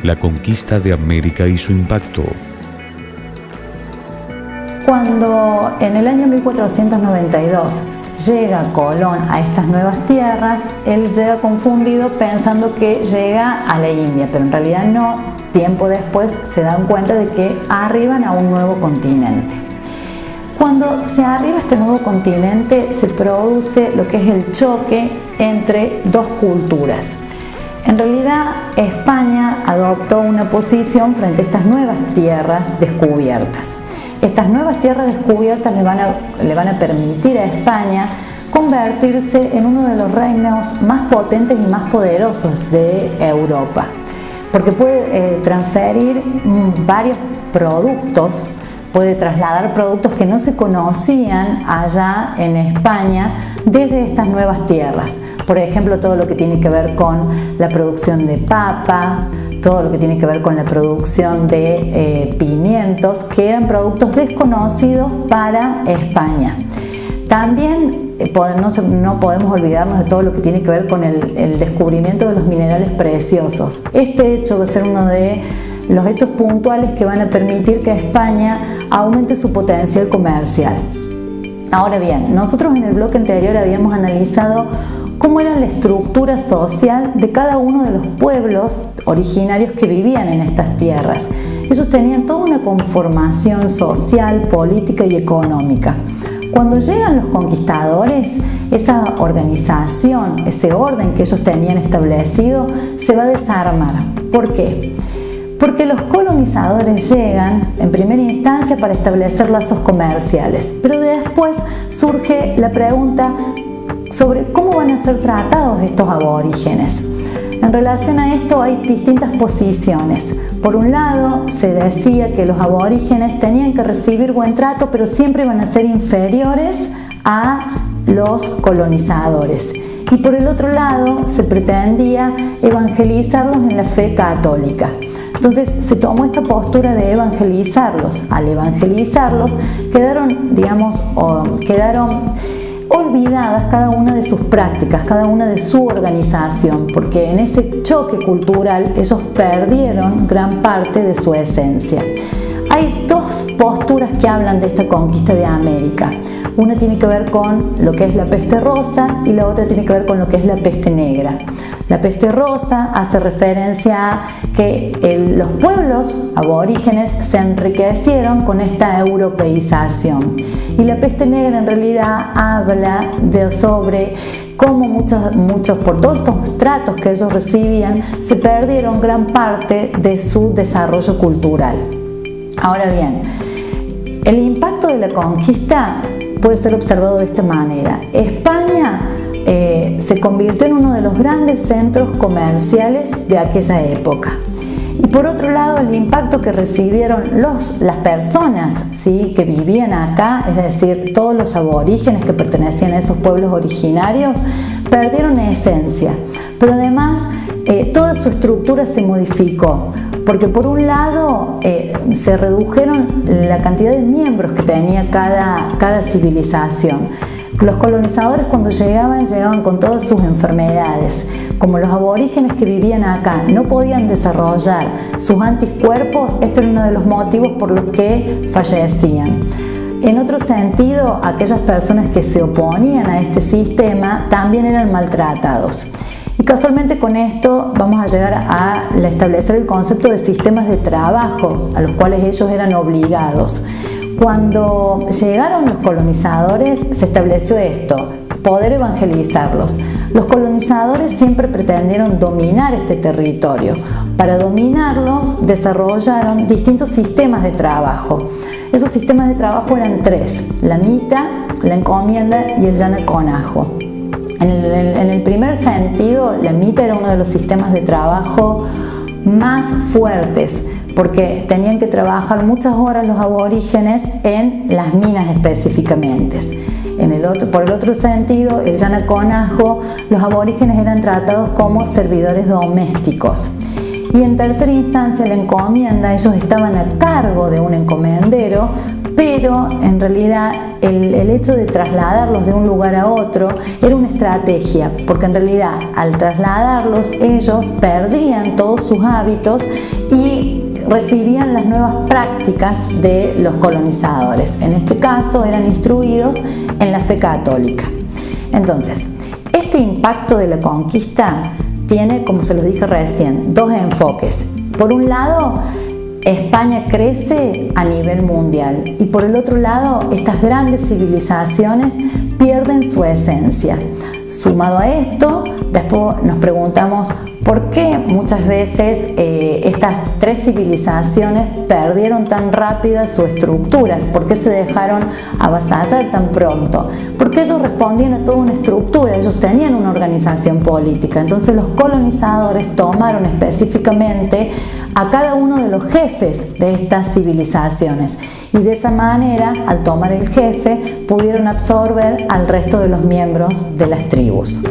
La conquista de América y su impacto. Cuando en el año 1492 llega Colón a estas nuevas tierras, él llega confundido pensando que llega a la India, pero en realidad no. Tiempo después se dan cuenta de que arriban a un nuevo continente. Cuando se arriba a este nuevo continente se produce lo que es el choque entre dos culturas. En realidad España adoptó una posición frente a estas nuevas tierras descubiertas. Estas nuevas tierras descubiertas le van a permitir a España convertirse en uno de los reinos más potentes y más poderosos de Europa, porque puede transferir varios productos, puede trasladar productos que no se conocían allá en España desde estas nuevas tierras. Por ejemplo, todo lo que tiene que ver con la producción de papa, todo lo que tiene que ver con la producción de pimientos, que eran productos desconocidos para España. También no podemos olvidarnos de todo lo que tiene que ver con el descubrimiento de los minerales preciosos. Este hecho va a ser uno de los hechos puntuales que van a permitir que España aumente su potencial comercial. Ahora bien, nosotros en el bloque anterior habíamos analizado cómo era la estructura social de cada uno de los pueblos originarios que vivían en estas tierras. Ellos tenían toda una conformación social, política y económica. Cuando llegan los conquistadores, esa organización, ese orden que ellos tenían establecido, se va a desarmar. ¿Por qué? Porque los colonizadores llegan en primera instancia para establecer lazos comerciales, pero después surge la pregunta sobre cómo van a ser tratados estos aborígenes. En relación a esto hay distintas posiciones. Por un lado, se decía que los aborígenes tenían que recibir buen trato, pero siempre iban a ser inferiores a los colonizadores. Y por el otro lado, se pretendía evangelizarlos en la fe católica. Entonces se tomó esta postura de evangelizarlos. Al evangelizarlos quedaron olvidadas cada una de sus prácticas, cada una de su organización, porque en ese choque cultural ellos perdieron gran parte de su esencia. Hay dos posturas que hablan de esta conquista de América. Una tiene que ver con lo que es la peste rosa y la otra tiene que ver con lo que es la peste negra. La peste rosa hace referencia a que los pueblos aborígenes se enriquecieron con esta europeización. Y la peste negra en realidad habla sobre cómo muchos, por todos estos tratos que ellos recibían, se perdieron gran parte de su desarrollo cultural. Ahora bien, el impacto de la conquista puede ser observado de esta manera. España se convirtió en uno de los grandes centros comerciales de aquella época. Y por otro lado, el impacto que recibieron las personas, ¿sí?, que vivían acá, es decir, todos los aborígenes que pertenecían a esos pueblos originarios, perdieron esencia. Pero además, toda su estructura se modificó, porque por un lado se redujeron la cantidad de miembros que tenía cada civilización. Los colonizadores cuando llegaban con todas sus enfermedades. Como los aborígenes que vivían acá no podían desarrollar sus anticuerpos, esto era uno de los motivos por los que fallecían. En otro sentido, aquellas personas que se oponían a este sistema también eran maltratados. Y casualmente con esto vamos a llegar a establecer el concepto de sistemas de trabajo a los cuales ellos eran obligados. Cuando llegaron los colonizadores se estableció esto, poder evangelizarlos. Los colonizadores siempre pretendieron dominar este territorio. Para dominarlos desarrollaron distintos sistemas de trabajo. Esos sistemas de trabajo eran tres: la mita, la encomienda y el llana con ajo. En el primer sentido, la mita era uno de los sistemas de trabajo más fuertes, porque tenían que trabajar muchas horas los aborígenes en las minas específicamente. Por el otro sentido, el llana con ajo, los aborígenes eran tratados como servidores domésticos. Y en tercera instancia, la encomienda, ellos estaban a cargo de un encomendero, pero en realidad el hecho de trasladarlos de un lugar a otro era una estrategia, porque en realidad al trasladarlos ellos perdían todos sus hábitos y recibían las nuevas prácticas de los colonizadores. En este caso eran instruidos en la fe católica. Entonces, este impacto de la conquista tiene, como se los dije recién, dos enfoques. Por un lado, España crece a nivel mundial y por el otro lado, estas grandes civilizaciones pierden su esencia. Sumado a esto, después nos preguntamos por qué muchas veces estas tres civilizaciones perdieron tan rápidas sus estructuras, por qué se dejaron avasallar tan pronto, porque ellos respondían a toda una estructura, ellos tenían una organización política. Entonces los colonizadores tomaron específicamente a cada uno de los jefes de estas civilizaciones y de esa manera, al tomar el jefe, pudieron absorber al resto de los miembros de las tribus.